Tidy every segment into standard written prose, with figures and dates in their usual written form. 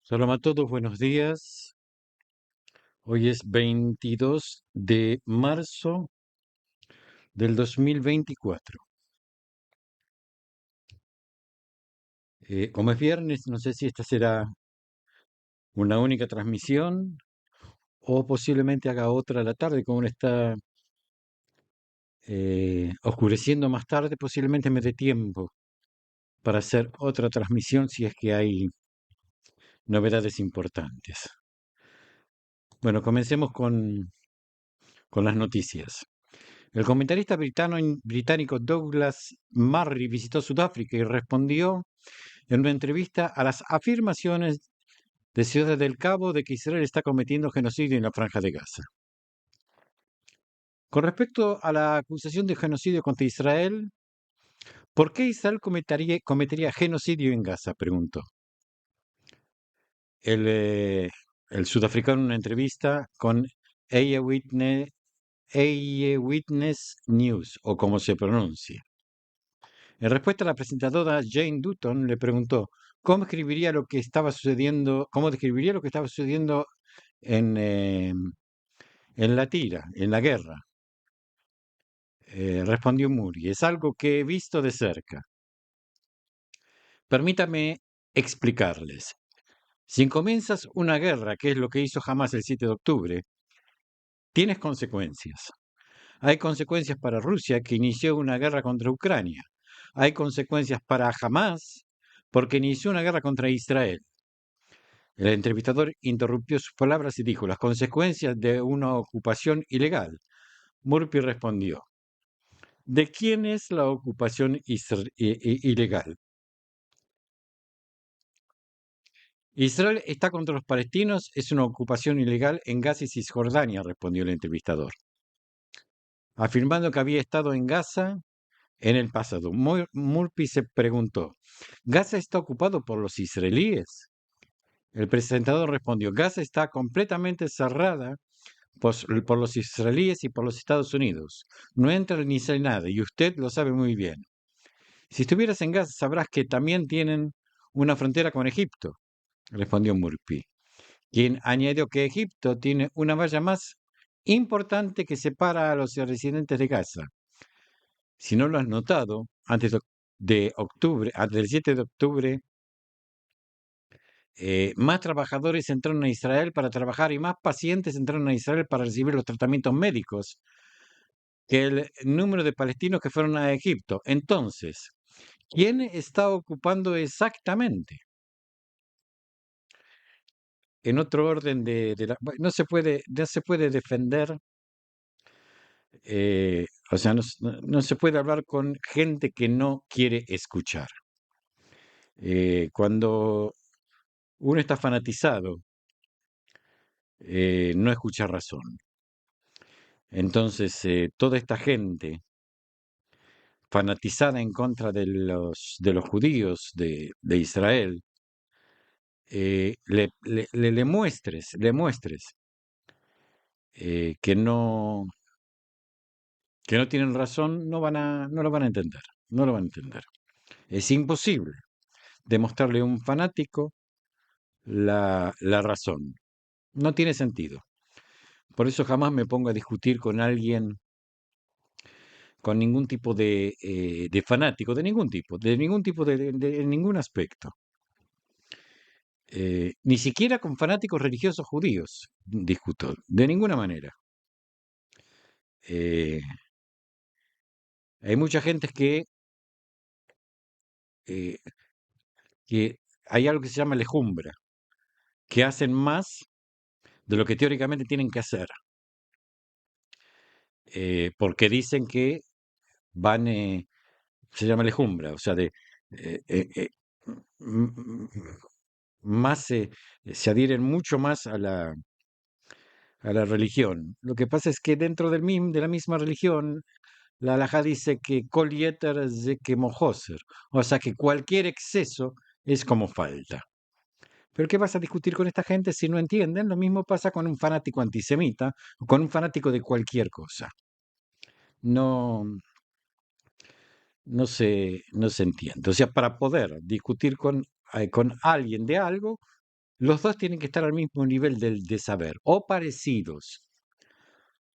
Salam a todos, buenos días. Hoy es 22 de marzo del 2024. Como es viernes, no sé si esta será una única transmisión o posiblemente haga otra a la tarde, como está oscureciendo más tarde, posiblemente me dé tiempo para hacer otra transmisión si es que hay novedades importantes. Bueno, comencemos con las noticias. El comentarista británico Douglas Murray visitó Sudáfrica y respondió en una entrevista a las afirmaciones de Ciudad del Cabo de que Israel está cometiendo genocidio en la Franja de Gaza. Con respecto a la acusación de genocidio contra Israel, ¿por qué Israel cometería genocidio en Gaza?, preguntó. El, eh, el sudafricano en una entrevista con Eyewitness News, o como se pronuncia. En respuesta, la presentadora Jane Dutton le preguntó cómo describiría lo que estaba sucediendo en la tira, en la guerra. Respondió Muri, es algo que he visto de cerca. Permítame explicarles. Si comienzas una guerra, que es lo que hizo Hamás el 7 de octubre, tienes consecuencias. Hay consecuencias para Rusia, que inició una guerra contra Ucrania. Hay consecuencias para Hamás, porque inició una guerra contra Israel. El entrevistador interrumpió sus palabras y dijo, las consecuencias de una ocupación ilegal. Murphy respondió, ¿de quién es la ocupación ilegal? Israel está contra los palestinos, es una ocupación ilegal en Gaza y Cisjordania, respondió el entrevistador, afirmando que había estado en Gaza en el pasado. Murphy se preguntó, ¿Gaza está ocupado por los israelíes? El presentador respondió, Gaza está completamente cerrada por los israelíes y por los Estados Unidos. No entra ni sale nada, y usted lo sabe muy bien. Si estuvieras en Gaza, sabrás que también tienen una frontera con Egipto, respondió Murphy, quien añadió que Egipto tiene una valla más importante que separa a los residentes de Gaza. Si no lo has notado, antes del 7 de octubre, más trabajadores entraron a Israel para trabajar y más pacientes entraron a Israel para recibir los tratamientos médicos que el número de palestinos que fueron a Egipto. Entonces, ¿quién está ocupando exactamente? En otro orden no se puede defender, o sea, no se puede hablar con gente que no quiere escuchar. Cuando uno está fanatizado, no escucha razón. Entonces, toda esta gente fanatizada en contra de los judíos de Israel, le muestres que no tienen razón, no lo van a entender, no lo van a entender. Es imposible demostrarle a un fanático la razón. No tiene sentido. Por eso jamás me pongo a discutir con alguien, con ningún tipo de fanático, en ningún aspecto. Ni siquiera con fanáticos religiosos judíos discuto, de ninguna manera. Eh, hay mucha gente eh, que hay algo que se llama lejumbra, que hacen más de lo que teóricamente tienen que hacer, porque dicen que van, se llama lejumbra, o sea, eh, eh, eh, m- m- más se adhieren mucho más a la religión. Lo que pasa es que dentro de la misma religión, la halajá dice que kol yeter ze kemo joser, o sea que cualquier exceso es como falta. Pero ¿qué vas a discutir con esta gente si no entienden? Lo mismo pasa con un fanático antisemita o con un fanático de cualquier cosa. No, no se entiende. O sea, para poder discutir con alguien de algo, los dos tienen que estar al mismo nivel de saber, o parecidos,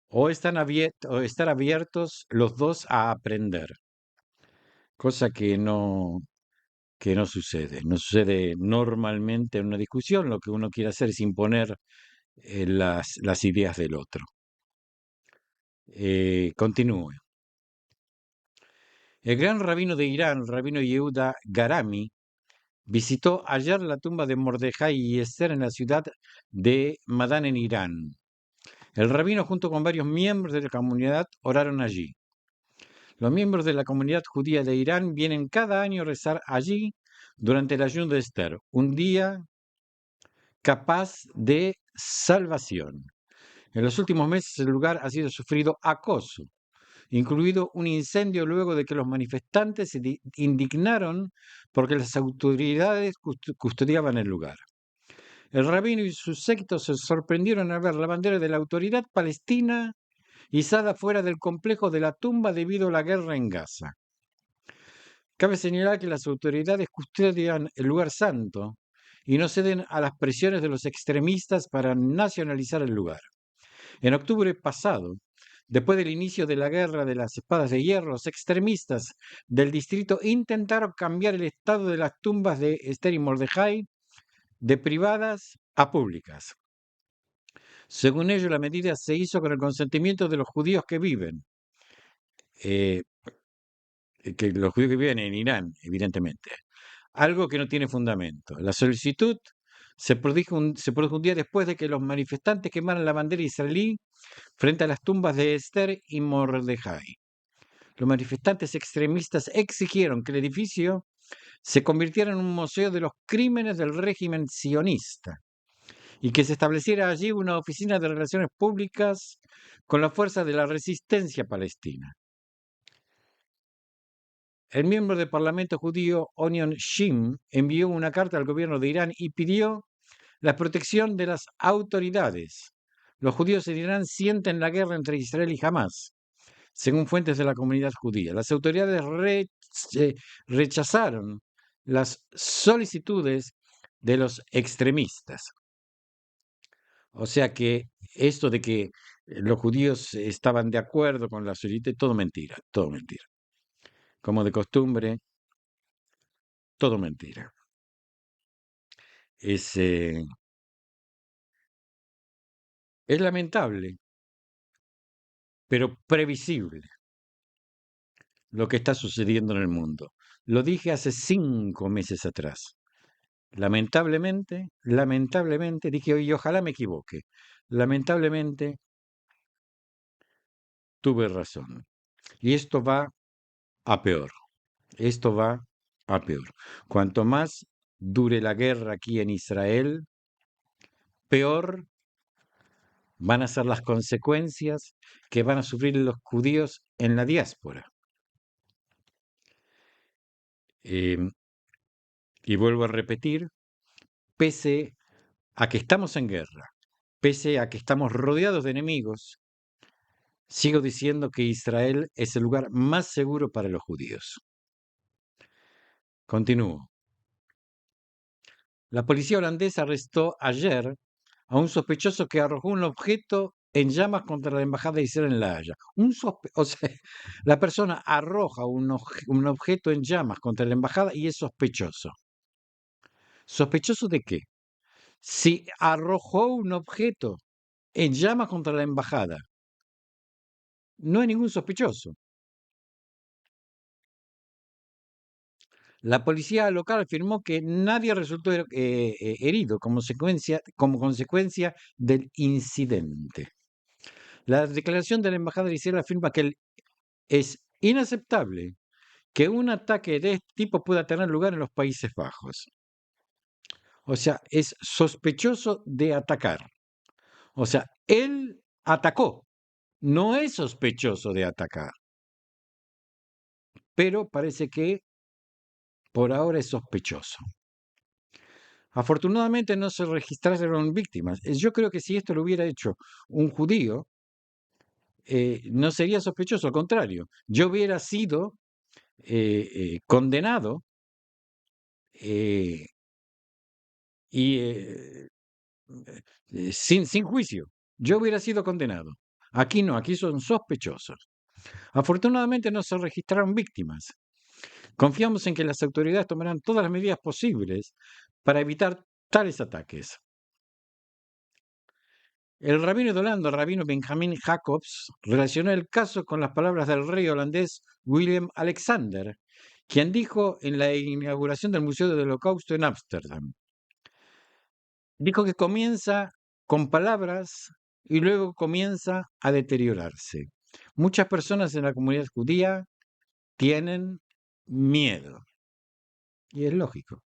o o estar abiertos los dos a aprender, cosa que no sucede. No sucede normalmente en una discusión, lo que uno quiere hacer es imponer las ideas del otro. Continúe. El gran rabino de Irán, el rabino Yehuda Garami, visitó ayer la tumba de Mordejai y Esther en la ciudad de Madán en Irán. El rabino junto con varios miembros de la comunidad oraron allí. Los miembros de la comunidad judía de Irán vienen cada año a rezar allí durante el ayuno de Esther, un día capaz de salvación. En los últimos meses el lugar ha sido sufrido acoso, incluido un incendio luego de que los manifestantes se indignaron porque las autoridades custodiaban el lugar. El rabino y sus séquitos se sorprendieron al ver la bandera de la autoridad palestina izada fuera del complejo de la tumba debido a la guerra en Gaza. Cabe señalar que las autoridades custodian el lugar santo y no ceden a las presiones de los extremistas para nacionalizar el lugar. En octubre pasado, después del inicio de la guerra de las espadas de hierro, los extremistas del distrito intentaron cambiar el estado de las tumbas de Esther y Mordejai de privadas a públicas. Según ellos, la medida se hizo con el consentimiento de los judíos que viven, eh, en Irán, evidentemente. Algo que no tiene fundamento. La solicitud se produjo un día después de que los manifestantes quemaran la bandera israelí frente a las tumbas de Esther y Mordejai. Los manifestantes extremistas exigieron que el edificio se convirtiera en un museo de los crímenes del régimen sionista y que se estableciera allí una oficina de relaciones públicas con la fuerza de la resistencia palestina. El miembro del Parlamento judío Onion Shim envió una carta al gobierno de Irán y pidió la protección de las autoridades. Los judíos en Irán sienten la guerra entre Israel y Hamas, según fuentes de la comunidad judía. Las autoridades rechazaron las solicitudes de los extremistas. O sea que esto de que los judíos estaban de acuerdo con la solicitud, todo mentira, todo mentira. Como de costumbre, todo mentira. Es lamentable, pero previsible lo que está sucediendo en el mundo. Lo dije hace 5 meses atrás. Lamentablemente, dije, y ojalá me equivoque. Lamentablemente, tuve razón. Y esto va a peor. Esto va a peor. Cuanto más dure la guerra aquí en Israel, peor van a ser las consecuencias que van a sufrir los judíos en la diáspora. Y vuelvo a repetir, pese a que estamos en guerra, pese a que estamos rodeados de enemigos, sigo diciendo que Israel es el lugar más seguro para los judíos. Continúo. La policía holandesa arrestó ayer a un sospechoso que arrojó un objeto en llamas contra la embajada de Israel en La Haya. O sea, la persona arroja un objeto en llamas contra la embajada y es sospechoso. ¿Sospechoso de qué? Si arrojó un objeto en llamas contra la embajada, no hay ningún sospechoso. La policía local afirmó que nadie resultó herido como consecuencia del incidente. La declaración de la embajada de Israel afirma que es inaceptable que un ataque de este tipo pueda tener lugar en los Países Bajos. O sea, es sospechoso de atacar. O sea, él atacó, no es sospechoso de atacar, pero parece que por ahora es sospechoso. Afortunadamente no se registraron víctimas. Yo creo que si esto lo hubiera hecho un judío, no sería sospechoso, al contrario, yo hubiera sido condenado y sin juicio. Yo hubiera sido condenado. Aquí no, aquí son sospechosos. Afortunadamente no se registraron víctimas. Confiamos en que las autoridades tomarán todas las medidas posibles para evitar tales ataques. El rabino de Holanda, el rabino Benjamin Jacobs, relacionó el caso con las palabras del rey holandés Willem Alexander, quien dijo en la inauguración del Museo del Holocausto en Ámsterdam. Dijo que comienza con palabras y luego comienza a deteriorarse. Muchas personas en la comunidad judía tienen miedo. Y es lógico.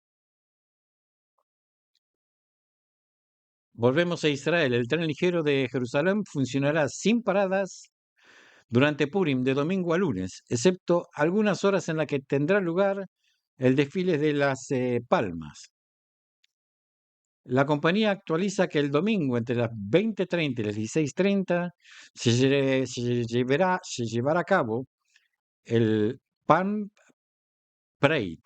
Volvemos a Israel. El tren ligero de Jerusalén funcionará sin paradas durante Purim, de domingo a lunes, excepto algunas horas en las que tendrá lugar el desfile de las palmas. La compañía actualiza que el domingo entre las 20:30 y las 16:30 se llevará a cabo el Pan Parade,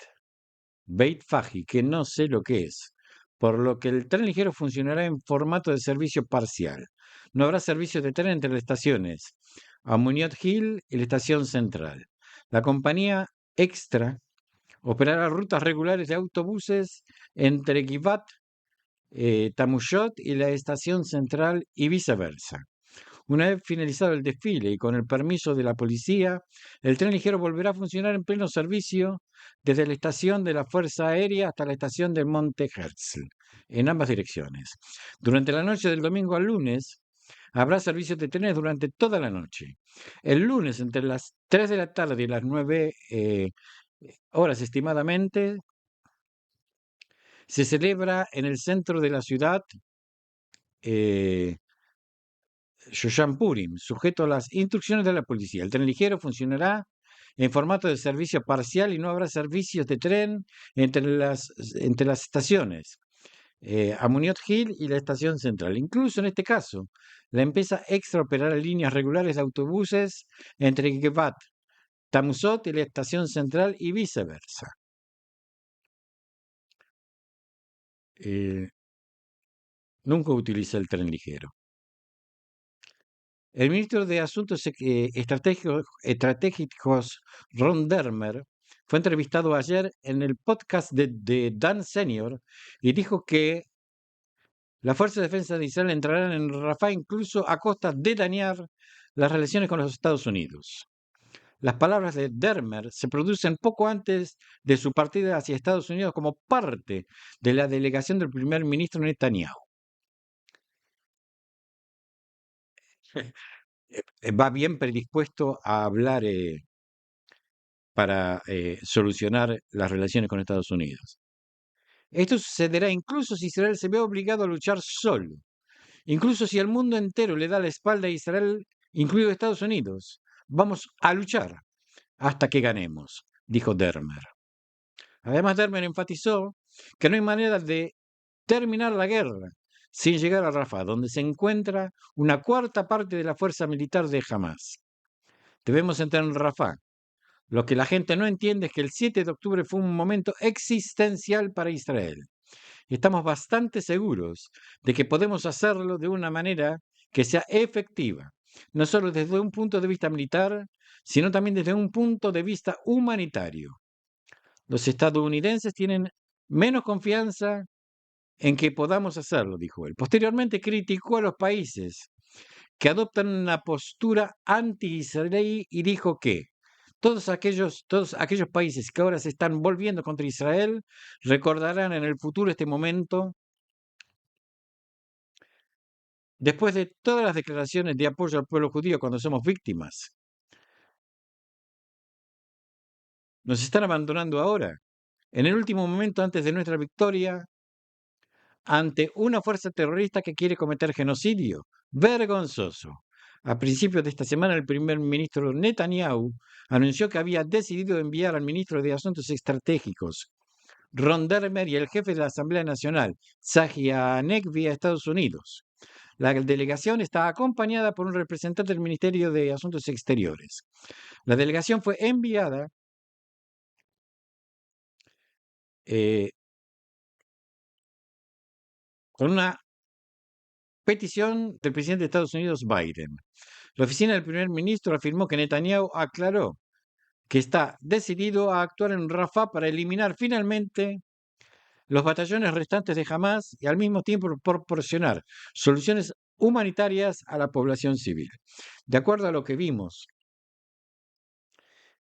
Beit Faji, que no sé lo que es, por lo que el tren ligero funcionará en formato de servicio parcial. No habrá servicio de tren entre las estaciones Amuniot Hill y la estación central. La compañía Extra operará rutas regulares de autobuses entre Givat, Tamushot y la estación central y viceversa. Una vez finalizado el desfile y con el permiso de la policía, el tren ligero volverá a funcionar en pleno servicio desde la estación de la Fuerza Aérea hasta la estación de Monte Herzl, en ambas direcciones. Durante la noche del domingo al lunes, habrá servicios de trenes durante toda la noche. El lunes, entre las 3 de la tarde y las 9 horas estimadamente, se celebra en el centro de la ciudad eh, Shoshan Purim, sujeto a las instrucciones de la policía. El tren ligero funcionará en formato de servicio parcial y no habrá servicios de tren entre las estaciones Amuniot Hill y la estación central. Incluso en este caso, la empresa Extra operará líneas regulares de autobuses entre Givat, Tamusot y la estación central y viceversa. Eh, Nunca utilicé el tren ligero. El ministro de Asuntos Estratégicos, Ron Dermer, fue entrevistado ayer en el podcast de Dan Senior y dijo que las fuerzas de defensa de Israel entrarán en Rafah incluso a costa de dañar las relaciones con los Estados Unidos. Las palabras de Dermer se producen poco antes de su partida hacia Estados Unidos como parte de la delegación del primer ministro Netanyahu. Va bien predispuesto a hablar para solucionar las relaciones con Estados Unidos. Esto sucederá incluso si Israel se ve obligado a luchar solo, incluso si el mundo entero le da la espalda a Israel, incluido Estados Unidos. Vamos a luchar hasta que ganemos, dijo Dermer. Además, Dermer enfatizó que no hay manera de terminar la guerra sin llegar a Rafah, donde se encuentra una cuarta parte de la fuerza militar de Hamas. Debemos entrar en Rafah. Lo que la gente no entiende es que el 7 de octubre fue un momento existencial para Israel. Y estamos bastante seguros de que podemos hacerlo de una manera que sea efectiva, no solo desde un punto de vista militar, sino también desde un punto de vista humanitario. Los estadounidenses tienen menos confianza en que podamos hacerlo, dijo él. Posteriormente criticó a los países que adoptan una postura anti-israelí y dijo que todos aquellos países que ahora se están volviendo contra Israel recordarán en el futuro este momento, después de todas las declaraciones de apoyo al pueblo judío cuando somos víctimas. Nos están abandonando ahora, en el último momento antes de nuestra victoria, ante una fuerza terrorista que quiere cometer genocidio. Vergonzoso. A principios de esta semana, el primer ministro Netanyahu anunció que había decidido enviar al ministro de Asuntos Estratégicos, Ron Dermer, y el jefe de la Asamblea Nacional, Tzahi Hanegbi, a Estados Unidos. La delegación está acompañada por un representante del Ministerio de Asuntos Exteriores. La delegación fue enviada eh, con una petición del presidente de Estados Unidos, Biden. La oficina del primer ministro afirmó que Netanyahu aclaró que está decidido a actuar en Rafah para eliminar finalmente los batallones restantes de Hamas y al mismo tiempo proporcionar soluciones humanitarias a la población civil. De acuerdo a lo que vimos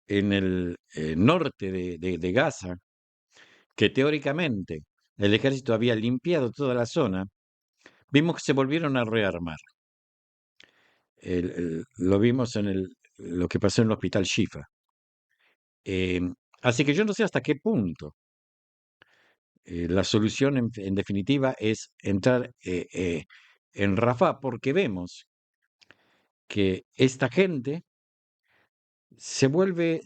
en el norte de Gaza, que teóricamente el ejército había limpiado toda la zona, vimos que se volvieron a rearmar. Lo vimos en lo que pasó en el hospital Shifa. Eh, Así que yo no sé hasta qué punto la solución en definitiva es entrar en Rafah, porque vemos que esta gente se vuelve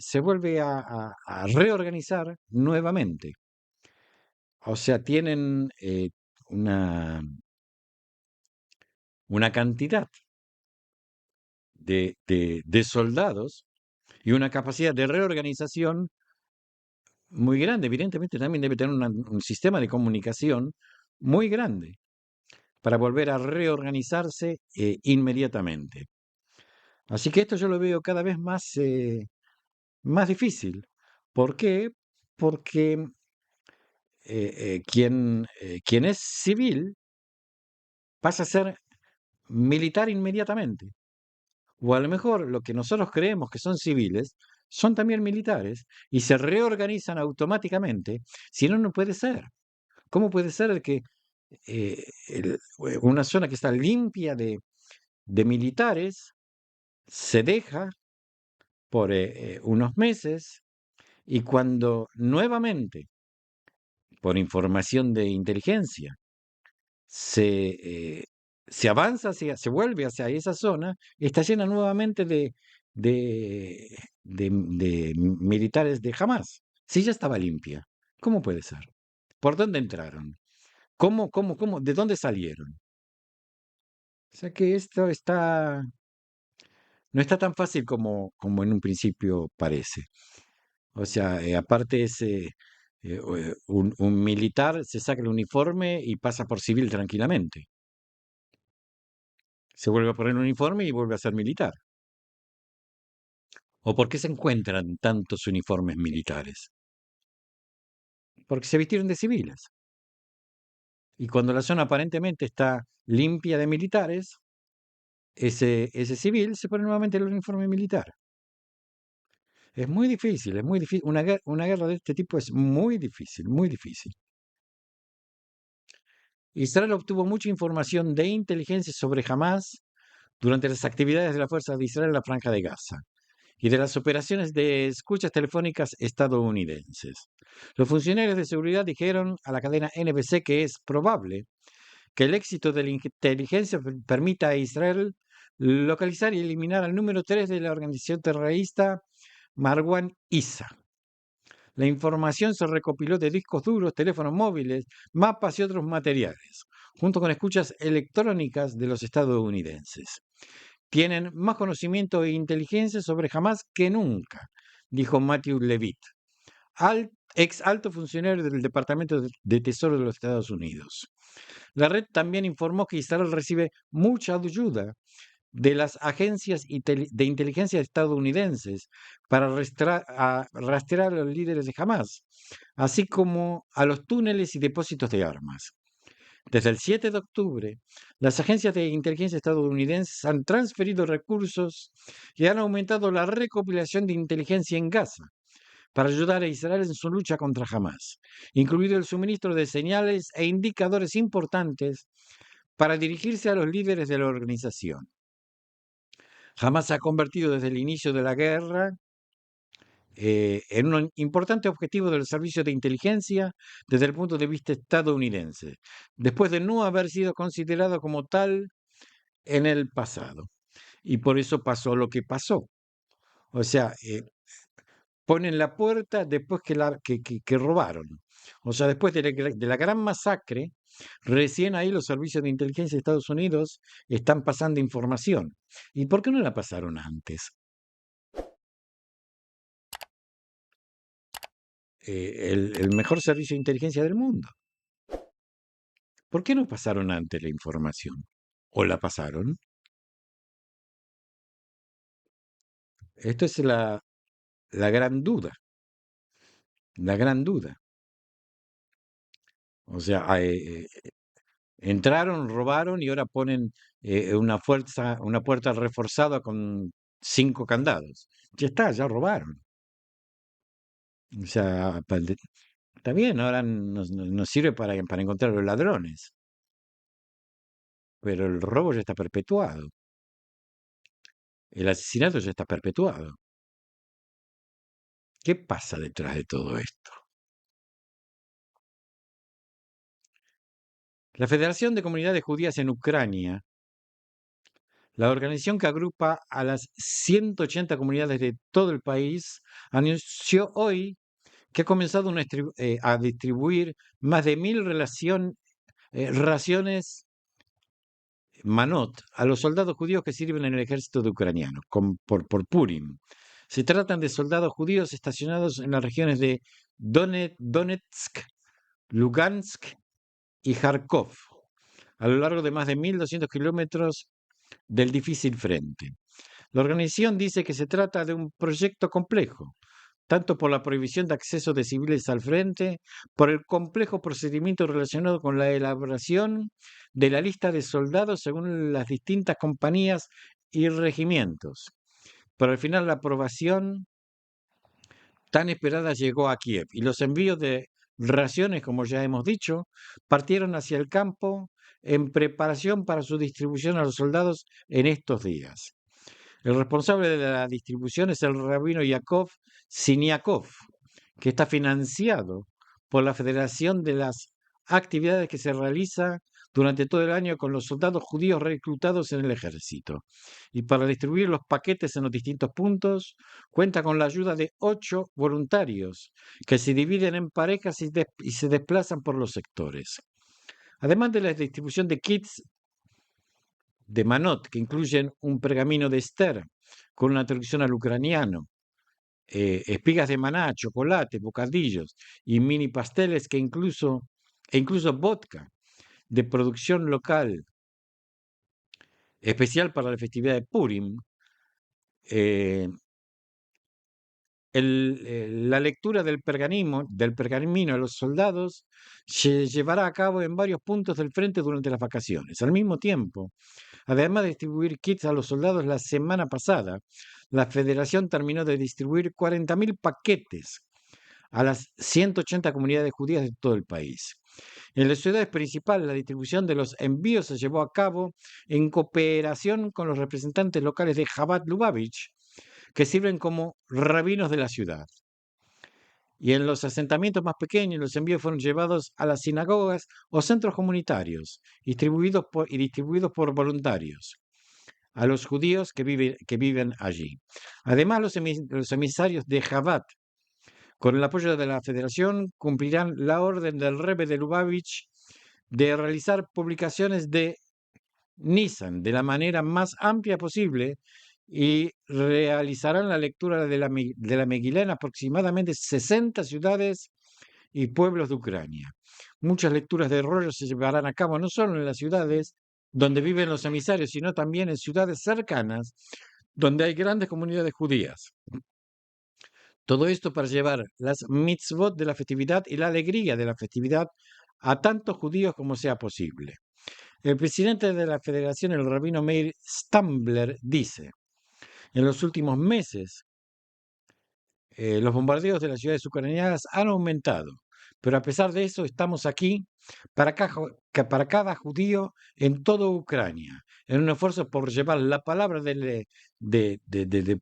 a reorganizar nuevamente. O sea, tienen una, una cantidad de soldados y una capacidad de reorganización muy grande. Evidentemente también debe tener un sistema de comunicación muy grande para volver a reorganizarse inmediatamente. Así que esto yo lo veo cada vez más difícil. ¿Por qué? Porque quien es civil pasa a ser militar inmediatamente. O a lo mejor lo que nosotros creemos que son civiles son también militares y se reorganizan automáticamente. Si no, no puede ser. ¿Cómo puede ser el que una zona que está limpia de militares se deja por unos meses y cuando nuevamente, por información de inteligencia, se, eh, se avanza se vuelve hacia esa zona, está llena nuevamente de militares de Hamas? Si ya estaba limpia, ¿cómo puede ser? ¿Por dónde entraron? ¿Cómo? ¿De dónde salieron? O sea que esto no está tan fácil como en un principio parece. O sea, aparte un militar se saca el uniforme y pasa por civil tranquilamente. Se vuelve a poner un uniforme y vuelve a ser militar. ¿O por qué se encuentran tantos uniformes militares? Porque se vistieron de civiles. Y cuando la zona aparentemente está limpia de militares, ese civil se pone nuevamente el uniforme militar. Es muy difícil, es muy difícil. Una guerra de este tipo es muy difícil, muy difícil. Israel obtuvo mucha información de inteligencia sobre Hamas durante las actividades de las fuerzas de Israel en la Franja de Gaza y de las operaciones de escuchas telefónicas estadounidenses. Los funcionarios de seguridad dijeron a la cadena NBC que es probable que el éxito de la inteligencia permita a Israel localizar y eliminar al número 3 de la organización terrorista Marwan Issa. La información se recopiló de discos duros, teléfonos móviles, mapas y otros materiales, junto con escuchas electrónicas de los estadounidenses. Tienen más conocimiento e inteligencia sobre Hamas que nunca, dijo Matthew Levitt, ex alto funcionario del Departamento de Tesoro de los Estados Unidos. La red también informó que Israel recibe mucha ayuda de las agencias de inteligencia estadounidenses para rastrear a los líderes de Hamas, así como a los túneles y depósitos de armas. Desde el 7 de octubre, las agencias de inteligencia estadounidenses han transferido recursos y han aumentado la recopilación de inteligencia en Gaza para ayudar a Israel en su lucha contra Hamas, incluido el suministro de señales e indicadores importantes para dirigirse a los líderes de la organización. Hamas se ha convertido desde el inicio de la guerra en un importante objetivo del servicio de inteligencia desde el punto de vista estadounidense, después de no haber sido considerado como tal en el pasado. Y por eso pasó lo que pasó. O sea, ponen la puerta después que robaron. O sea, después de la gran masacre, recién ahí los servicios de inteligencia de Estados Unidos están pasando información. ¿Y por qué no la pasaron antes? El mejor servicio de inteligencia del mundo. ¿Por qué no pasaron antes la información? ¿O la pasaron? Esto es la gran duda, la gran duda. O sea, entraron, robaron y ahora ponen una puerta reforzada con 5 candados. Ya está, ya robaron. O sea, está bien, ahora nos sirve para encontrar a los ladrones, pero el robo ya está perpetuado, el asesinato ya está perpetuado. ¿Qué pasa detrás de todo esto? La Federación de Comunidades Judías en Ucrania, la organización que agrupa a las 180 comunidades de todo el país, anunció hoy que ha comenzado a distribuir más de 1.000 raciones manot a los soldados judíos que sirven en el ejército de ucraniano, por Purim. Se tratan de soldados judíos estacionados en las regiones de Donetsk, Lugansk y Kharkov, a lo largo de más de 1.200 kilómetros del difícil frente. La organización dice que se trata de un proyecto complejo, tanto por la prohibición de acceso de civiles al frente, por el complejo procedimiento relacionado con la elaboración de la lista de soldados según las distintas compañías y regimientos. Pero al final la aprobación tan esperada llegó a Kiev y los envíos de raciones, como ya hemos dicho, partieron hacia el campo en preparación para su distribución a los soldados en estos días. El responsable de la distribución es el rabino Yakov Siniakov, que está financiado por la Federación de las actividades que se realiza durante todo el año con los soldados judíos reclutados en el ejército. Y para distribuir los paquetes en los distintos puntos, cuenta con la ayuda de 8 voluntarios que se dividen en parejas y se desplazan por los sectores. Además de la distribución de kits de Manot, que incluyen un pergamino de Esther con una traducción al ucraniano, espigas de maná, chocolate, bocadillos y mini pasteles e incluso vodka de producción local, especial para la festividad de Purim. eh, la lectura del pergamino a los soldados se llevará a cabo en varios puntos del frente durante las vacaciones. Al mismo tiempo, además de distribuir kits a los soldados la semana pasada, la Federación terminó de distribuir 40.000 paquetes a las 180 comunidades judías de todo el país. En las ciudades principales, la distribución de los envíos se llevó a cabo en cooperación con los representantes locales de Chabad Lubavitch, que sirven como rabinos de la ciudad. Y en los asentamientos más pequeños, los envíos fueron llevados a las sinagogas o centros comunitarios, distribuidos por voluntarios, a los judíos que viven allí. Además, los emisarios de Chabad, con el apoyo de la Federación, cumplirán la orden del Rebbe de Lubavitch de realizar publicaciones de Nissan de la manera más amplia posible y realizarán la lectura de la Megilá en aproximadamente 60 ciudades y pueblos de Ucrania. Muchas lecturas de rollos se llevarán a cabo no solo en las ciudades donde viven los emisarios, sino también en ciudades cercanas donde hay grandes comunidades judías. Todo esto para llevar las mitzvot de la festividad y la alegría de la festividad a tantos judíos como sea posible. El presidente de la federación, el rabino Meir Stambler, dice: en los últimos meses, los bombardeos de las ciudades ucranianas han aumentado, pero a pesar de eso estamos aquí para cada judío en toda Ucrania, en un esfuerzo por llevar la palabra de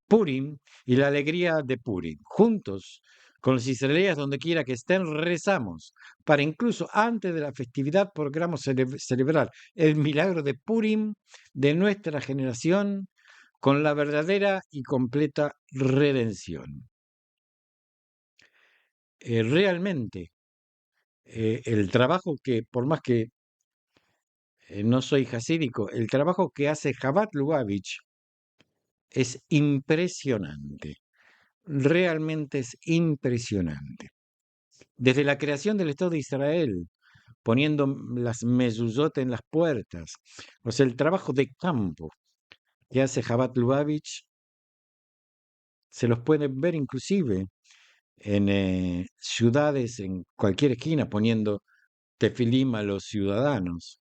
Purim y la alegría de Purim. Juntos, con los israelíes, donde quiera que estén, rezamos para incluso antes de la festividad podamos celebrar el milagro de Purim de nuestra generación con la verdadera y completa redención. Realmente, el trabajo que, por más que no soy hasídico, el trabajo que hace Chabad Lubavitch es impresionante. Realmente es impresionante. Desde la creación del Estado de Israel, poniendo las mezuzot en las puertas. O sea, el trabajo de campo que hace Jabat Lubavitch se los pueden ver inclusive en ciudades, en cualquier esquina, poniendo tefilim a los ciudadanos.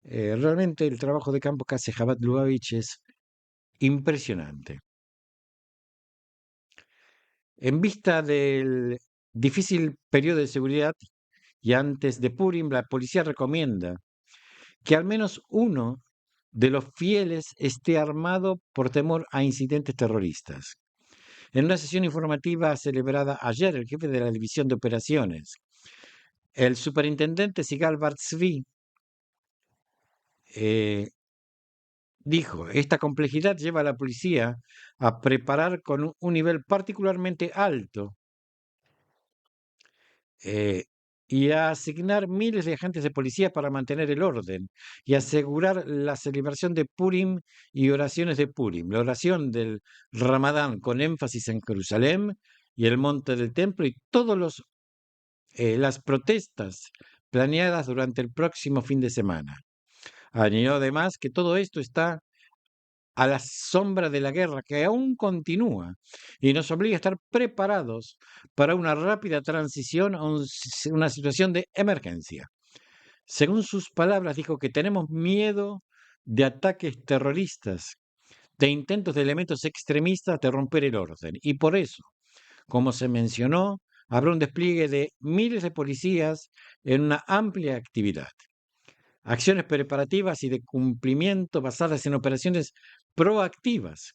Realmente el trabajo de campo que hace Jabat Lubavitch es impresionante. En vista del difícil periodo de seguridad y antes de Purim, la policía recomienda que al menos uno de los fieles esté armado por temor a incidentes terroristas. En una sesión informativa celebrada ayer, el jefe de la División de Operaciones, el superintendente Sigal Bar-Tzvi, dijo, esta complejidad lleva a la policía a preparar con un nivel particularmente alto eh, y a asignar miles de agentes de policía para mantener el orden y asegurar la celebración de Purim y oraciones de Purim, la oración del Ramadán con énfasis en Jerusalén y el monte del templo y todas las protestas planeadas durante el próximo fin de semana. Añadió además que todo esto está a la sombra de la guerra que aún continúa y nos obliga a estar preparados para una rápida transición a una situación de emergencia. Según sus palabras, dijo que tenemos miedo de ataques terroristas, de intentos de elementos extremistas de romper el orden. Y por eso, como se mencionó, habrá un despliegue de miles de policías en una amplia actividad. Acciones preparativas y de cumplimiento basadas en operaciones proactivas,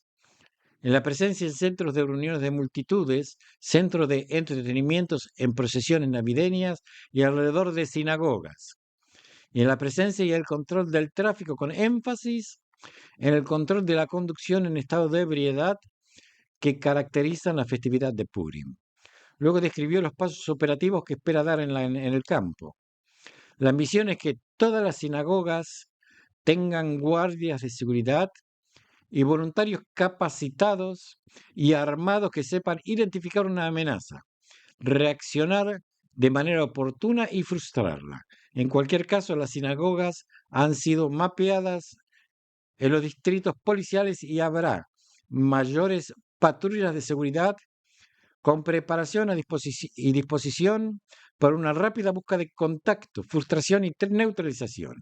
en la presencia en centros de reuniones de multitudes, centros de entretenimientos en procesiones navideñas y alrededor de sinagogas, y en la presencia y el control del tráfico con énfasis en el control de la conducción en estado de ebriedad que caracterizan la festividad de Purim. Luego describió los pasos operativos que espera dar en el campo. La ambición es que todas las sinagogas tengan guardias de seguridad y voluntarios capacitados y armados que sepan identificar una amenaza, reaccionar de manera oportuna y frustrarla. En cualquier caso, las sinagogas han sido mapeadas en los distritos policiales y habrá mayores patrullas de seguridad con preparación y disposición para una rápida búsqueda de contacto, frustración y neutralización.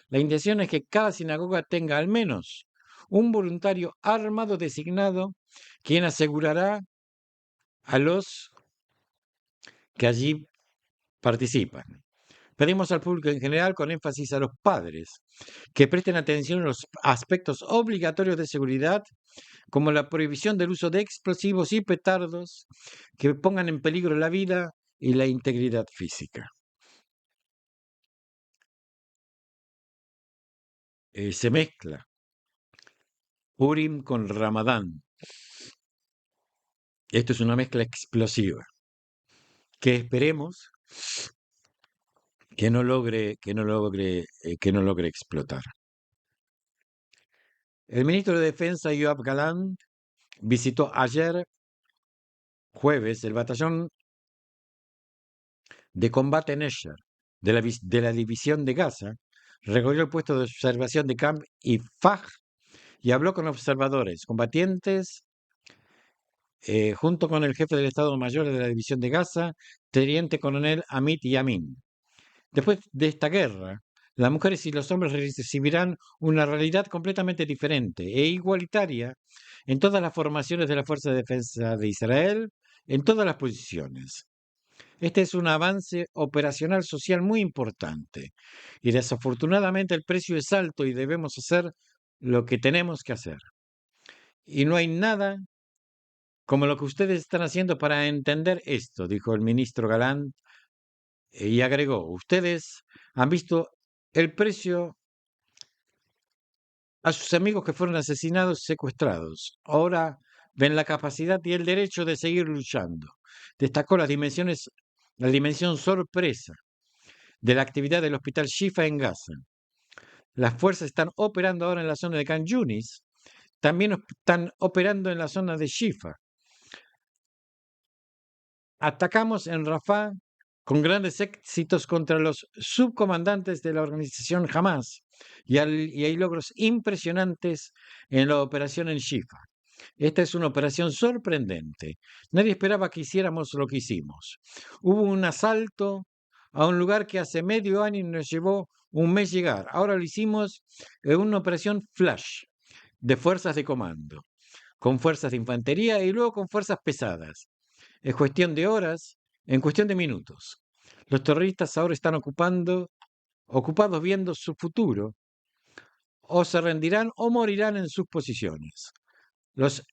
La intención es que cada sinagoga tenga al menos un voluntario armado designado quien asegurará a los que allí participan. Pedimos al público en general, con énfasis a los padres, que presten atención a los aspectos obligatorios de seguridad, como la prohibición del uso de explosivos y petardos que pongan en peligro la vida y la integridad física. Se mezcla Purim con Ramadán. Esto es una mezcla explosiva que esperemos que no logre explotar. El ministro de Defensa, Yoav Gallant, visitó ayer, jueves, el batallón de combate Nesher de la división de Gaza, recorrió el puesto de observación de Camp Ifaj y habló con observadores, combatientes, junto con el jefe del Estado Mayor de la división de Gaza, teniente coronel Amit Yamin. Después de esta guerra, las mujeres y los hombres recibirán una realidad completamente diferente e igualitaria en todas las formaciones de la Fuerza de Defensa de Israel, en todas las posiciones. Este es un avance operacional social muy importante y desafortunadamente el precio es alto y debemos hacer lo que tenemos que hacer. Y no hay nada como lo que ustedes están haciendo para entender esto, dijo el ministro Galán, y agregó, ustedes han visto el precio a sus amigos que fueron asesinados y secuestrados. Ahora ven la capacidad y el derecho de seguir luchando. Destacó la dimensión sorpresa de la actividad del Hospital Shifa en Gaza. Las fuerzas están operando ahora en la zona de Khan Yunis, también están operando en la zona de Shifa. Atacamos en Rafah con grandes éxitos contra los subcomandantes de la organización Hamas y hay logros impresionantes en la operación en Shifa. Esta es una operación sorprendente. Nadie esperaba que hiciéramos lo que hicimos. Hubo un asalto a un lugar que hace medio año nos llevó un mes llegar. Ahora lo hicimos en una operación flash de fuerzas de comando, con fuerzas de infantería y luego con fuerzas pesadas. Es cuestión de horas, en cuestión de minutos. Los terroristas ahora están ocupados viendo su futuro. O se rendirán o morirán en sus posiciones. Los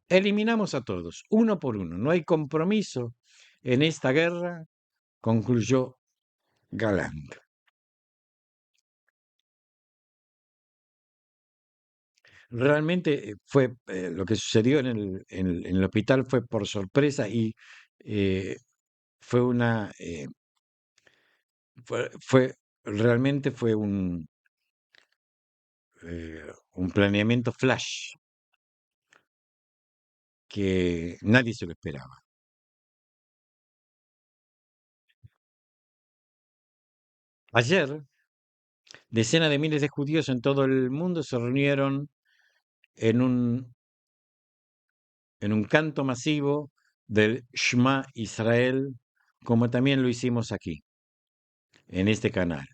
eliminamos a todos, uno por uno. No hay compromiso en esta guerra, concluyó Galland. Realmente fue lo que sucedió en el hospital fue por sorpresa y eh, fue una realmente fue un planeamiento flash que nadie se lo esperaba. Ayer, decenas de miles de judíos en todo el mundo se reunieron en un canto masivo del Shema Israel, como también lo hicimos aquí, en este canal,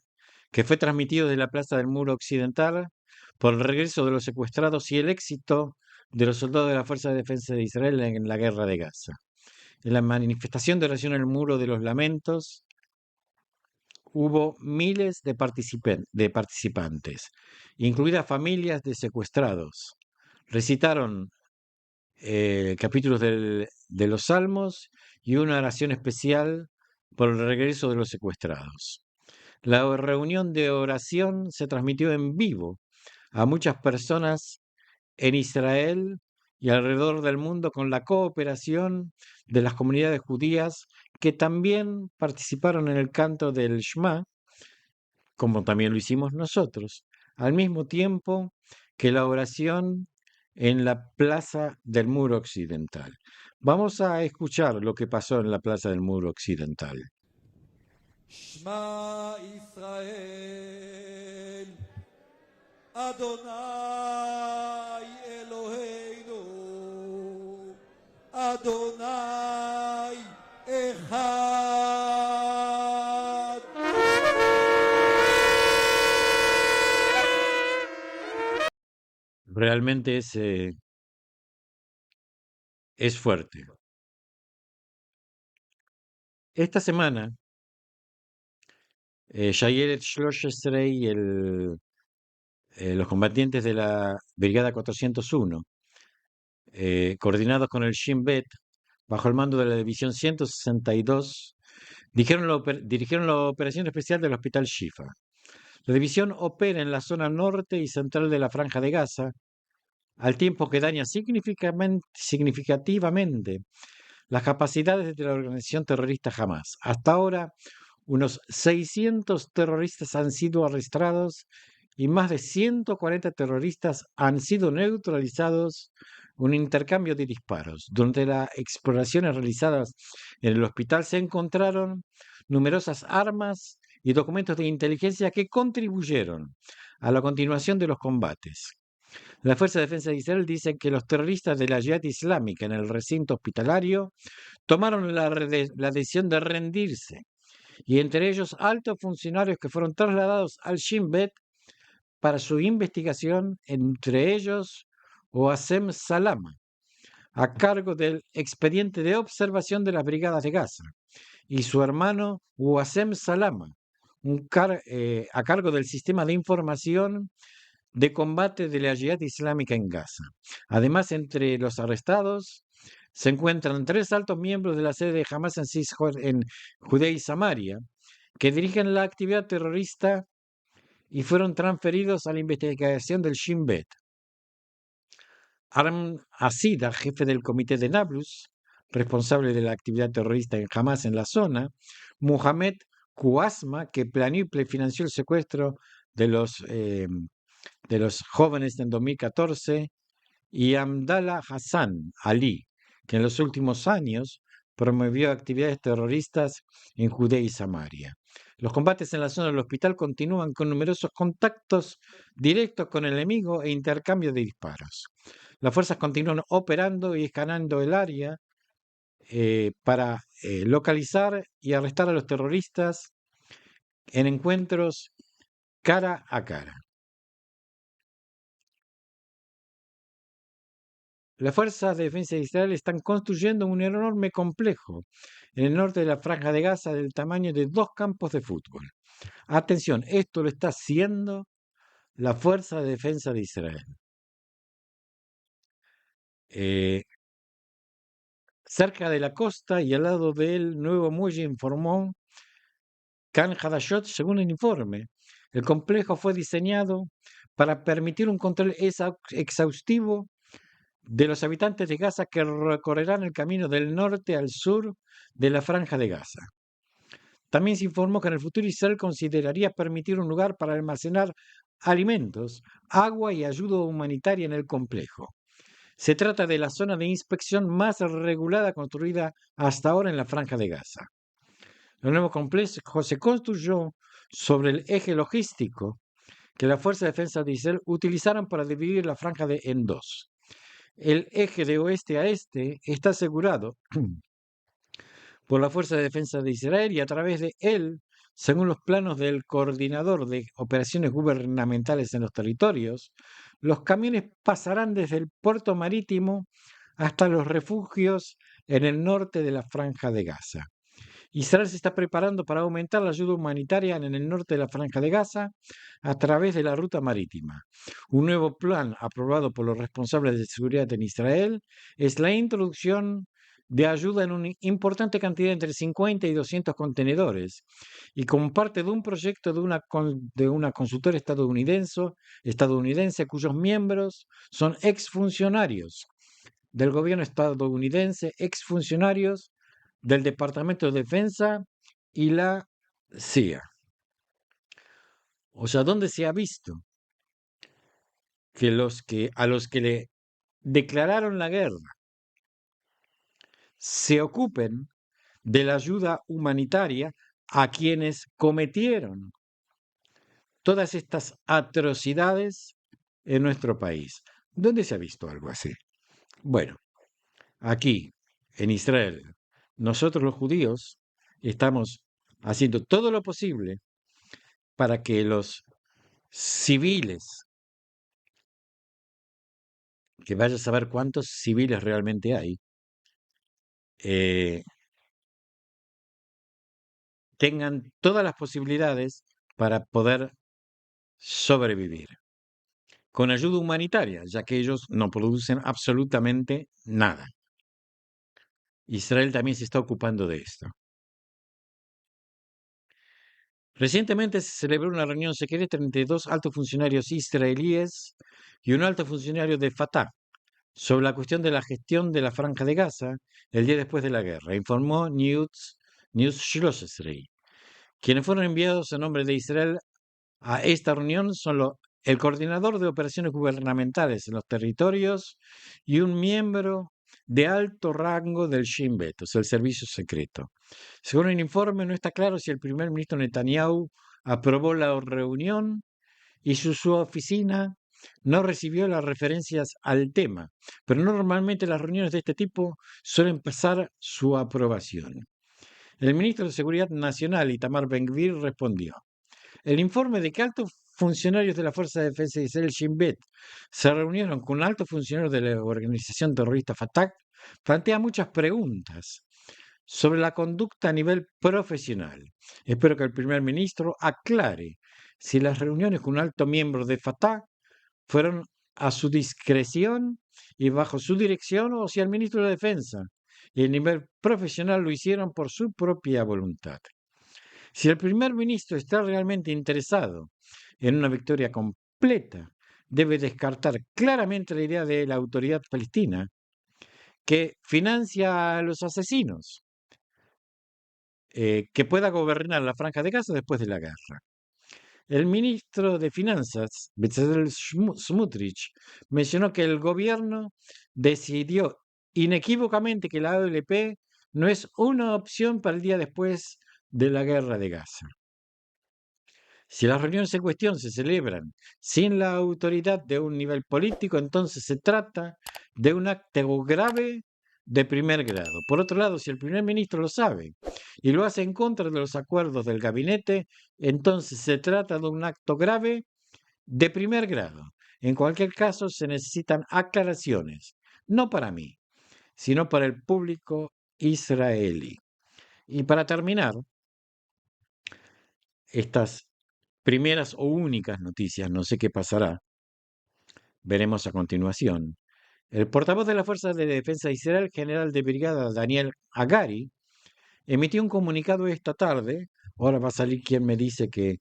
que fue transmitido desde la Plaza del Muro Occidental por el regreso de los secuestrados y el éxito de los soldados de la Fuerza de Defensa de Israel en la guerra de Gaza. En la manifestación de oración en el Muro de los Lamentos hubo miles de participantes, incluidas familias de secuestrados. Recitaron capítulos de los Salmos y una oración especial por el regreso de los secuestrados. La reunión de oración se transmitió en vivo a muchas personas en Israel y alrededor del mundo con la cooperación de las comunidades judías que también participaron en el canto del Shema, como también lo hicimos nosotros, al mismo tiempo que la oración en la Plaza del Muro Occidental. Vamos a escuchar lo que pasó en la Plaza del Muro Occidental. Shema Israel, Adonai Eloheinu, Adonai Echad. Realmente es fuerte. Esta semana, Shayelet Shloshesrei y los combatientes de la Brigada 401, coordinados con el Shin Bet, bajo el mando de la División 162, dirigieron la operación especial del Hospital Shifa. La división opera en la zona norte y central de la Franja de Gaza, al tiempo que daña significativamente las capacidades de la organización terrorista Hamas. Hasta ahora, unos 600 terroristas han sido arrestados y más de 140 terroristas han sido neutralizados en un intercambio de disparos. Durante las exploraciones realizadas en el hospital se encontraron numerosas armas y documentos de inteligencia que contribuyeron a la continuación de los combates. La Fuerza de Defensa de Israel dice que los terroristas de la Yihad Islámica en el recinto hospitalario tomaron la decisión de rendirse, y entre ellos altos funcionarios que fueron trasladados al Shin Bet para su investigación, entre ellos Oasem Salama, a cargo del expediente de observación de las brigadas de Gaza, y su hermano Oasem Salama, a cargo del sistema de información de combate de la Yihad Islámica en Gaza. Además, entre los arrestados se encuentran 3 altos miembros de la sede de Hamas en Judea y Samaria, que dirigen la actividad terrorista y fueron transferidos a la investigación del Shin Bet. Arm Asida, jefe del comité de Nablus, responsable de la actividad terrorista en Hamas en la zona, Mohamed Kouasma, que planeó y financió el secuestro de los jóvenes en 2014, y Abdallah Hassan Ali, que en los últimos años promovió actividades terroristas en Judea y Samaria. Los combates en la zona del hospital continúan con numerosos contactos directos con el enemigo e intercambio de disparos. Las fuerzas continúan operando y escanando el área para localizar y arrestar a los terroristas en encuentros cara a cara. Las fuerzas de defensa de Israel están construyendo un enorme complejo en el norte de la Franja de Gaza del tamaño de 2 campos de fútbol. Atención, esto lo está haciendo la Fuerza de Defensa de Israel. Cerca de la costa y al lado del nuevo muelle, informó Kan Hadashot, según el informe. El complejo fue diseñado para permitir un control exhaustivo de los habitantes de Gaza que recorrerán el camino del norte al sur de la Franja de Gaza. También se informó que en el futuro Israel consideraría permitir un lugar para almacenar alimentos, agua y ayuda humanitaria en el complejo. Se trata de la zona de inspección más regulada construida hasta ahora en la Franja de Gaza. El nuevo complejo se construyó sobre el eje logístico que las fuerzas de defensa de Israel utilizaron para dividir la franja en dos. El eje de oeste a este está asegurado por la Fuerza de Defensa de Israel y a través de él, según los planos del coordinador de operaciones gubernamentales en los territorios, los camiones pasarán desde el puerto marítimo hasta los refugios en el norte de la Franja de Gaza. Israel se está preparando para aumentar la ayuda humanitaria en el norte de la Franja de Gaza a través de la ruta marítima. Un nuevo plan aprobado por los responsables de seguridad en Israel es la introducción de ayuda en una importante cantidad entre 50 y 200 contenedores y como parte de un proyecto de una consultora estadounidense cuyos miembros son exfuncionarios del gobierno estadounidense, exfuncionarios del Departamento de Defensa y la CIA. O sea, ¿dónde se ha visto que a los que le declararon la guerra se ocupen de la ayuda humanitaria a quienes cometieron todas estas atrocidades en nuestro país? ¿Dónde se ha visto algo así? Bueno, aquí, en Israel, nosotros los judíos estamos haciendo todo lo posible para que los civiles, que vaya a saber cuántos civiles realmente hay, tengan todas las posibilidades para poder sobrevivir. Con ayuda humanitaria, ya que ellos no producen absolutamente nada. Israel también se está ocupando de esto. Recientemente se celebró una reunión secreta entre 2 altos funcionarios israelíes y un alto funcionario de Fatah sobre la cuestión de la gestión de la Franja de Gaza el día después de la guerra, informó News 13. Quienes fueron enviados a nombre de Israel a esta reunión son el coordinador de operaciones gubernamentales en los territorios y un miembro de alto rango del Shin Bet, o sea, el servicio secreto. Según el informe, no está claro si el primer ministro Netanyahu aprobó la reunión y su oficina no recibió las referencias al tema, pero normalmente las reuniones de este tipo suelen pasar su aprobación. El ministro de Seguridad Nacional, Itamar Ben-Gvir, respondió: el informe de que altos funcionarios de la Fuerza de Defensa de Israel, Shin Bet, se reunieron con altos funcionarios de la organización terrorista Fatah plantea muchas preguntas sobre la conducta a nivel profesional. Espero que el primer ministro aclare si las reuniones con un alto miembro de Fatah fueron a su discreción y bajo su dirección o si el ministro de Defensa y el nivel profesional lo hicieron por su propia voluntad. Si el primer ministro está realmente interesado en una victoria completa, debe descartar claramente la idea de la autoridad palestina que financia a los asesinos, que pueda gobernar la Franja de Gaza después de la guerra. El ministro de Finanzas, Bezalel Smotrich, mencionó que el gobierno decidió inequívocamente que la ALP no es una opción para el día después de la guerra de Gaza. Si las reuniones en cuestión se celebran sin la autoridad de un nivel político, entonces se trata de un acto grave de primer grado. Por otro lado, si el primer ministro lo sabe y lo hace en contra de los acuerdos del gabinete, entonces se trata de un acto grave de primer grado. En cualquier caso, se necesitan aclaraciones, no para mí, sino para el público israelí. Y para terminar, estas primeras o únicas noticias, no sé qué pasará, veremos a continuación. El portavoz de la Fuerza de Defensa de Israel, general de brigada Daniel Hagari, emitió un comunicado esta tarde. Ahora va a salir quien me dice que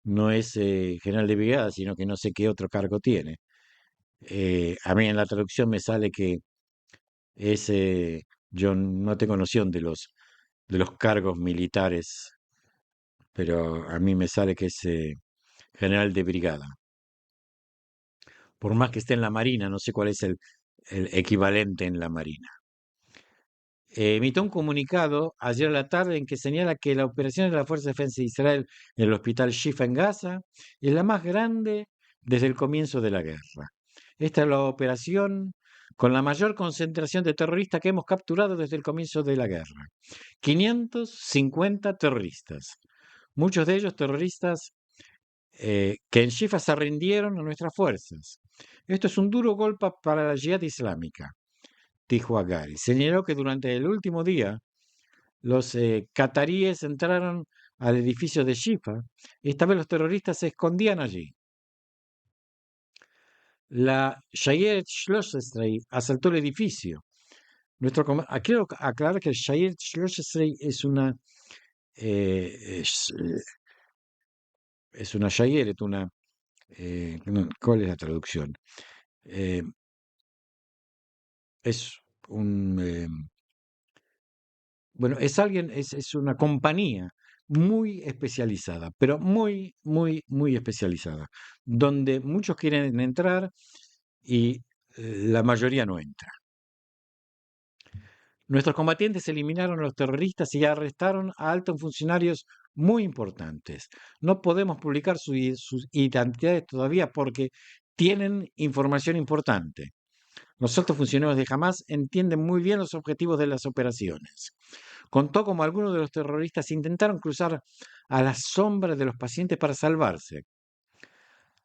no es general de brigada, sino que no sé qué otro cargo tiene. A mí en la traducción me sale que es, yo no tengo noción de los cargos militares, pero a mí me sale que es general de brigada. Por más que esté en la Marina, no sé cuál es el equivalente en la Marina. Emitió un comunicado ayer a la tarde en que señala que la operación de la Fuerza de Defensa de Israel en el hospital Shifa en Gaza es la más grande desde el comienzo de la guerra. Esta es la operación con la mayor concentración de terroristas que hemos capturado desde el comienzo de la guerra. 550 terroristas, muchos de ellos terroristas que en Shifa se rindieron a nuestras fuerzas. Esto es un duro golpe para la yihad islámica, dijo Agari. Señaló que durante el último día los cataríes entraron al edificio de Shifa y esta vez los terroristas se escondían allí. La Shayeret Shloshesrei asaltó el edificio. Quiero aclarar que el Shayeret Shloshesrei eh, es, es una Shayeret, ¿cuál es la traducción? Eh, es un, bueno, es una compañía muy especializada, pero muy, muy, muy especializada, donde muchos quieren entrar y la mayoría no entra. Nuestros combatientes eliminaron a los terroristas y arrestaron a altos funcionarios muy importantes. No podemos publicar sus identidades todavía porque tienen información importante. Los altos funcionarios de Hamas entienden muy bien los objetivos de las operaciones. Contó como algunos de los terroristas intentaron cruzar a la sombra de los pacientes para salvarse.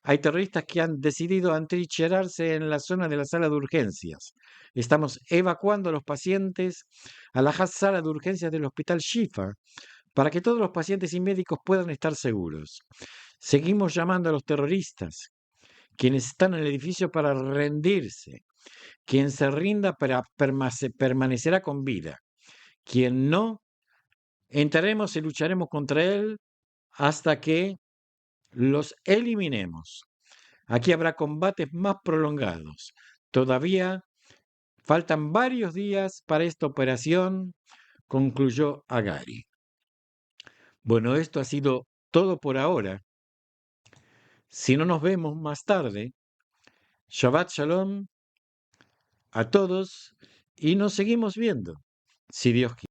Hay terroristas que han decidido antrincherarse en la zona de la sala de urgencias. Estamos evacuando a los pacientes a la sala de urgencias del hospital Shifa para que todos los pacientes y médicos puedan estar seguros. Seguimos llamando a los terroristas, quienes están en el edificio, para rendirse. Quien se rinda permanecerá con vida. Quien no, entraremos y lucharemos contra él hasta que los eliminemos. Aquí habrá combates más prolongados. Todavía faltan varios días para esta operación, concluyó Agari. Bueno, esto ha sido todo por ahora. Si no nos vemos más tarde, Shabbat Shalom a todos y nos seguimos viendo, si Dios quiere.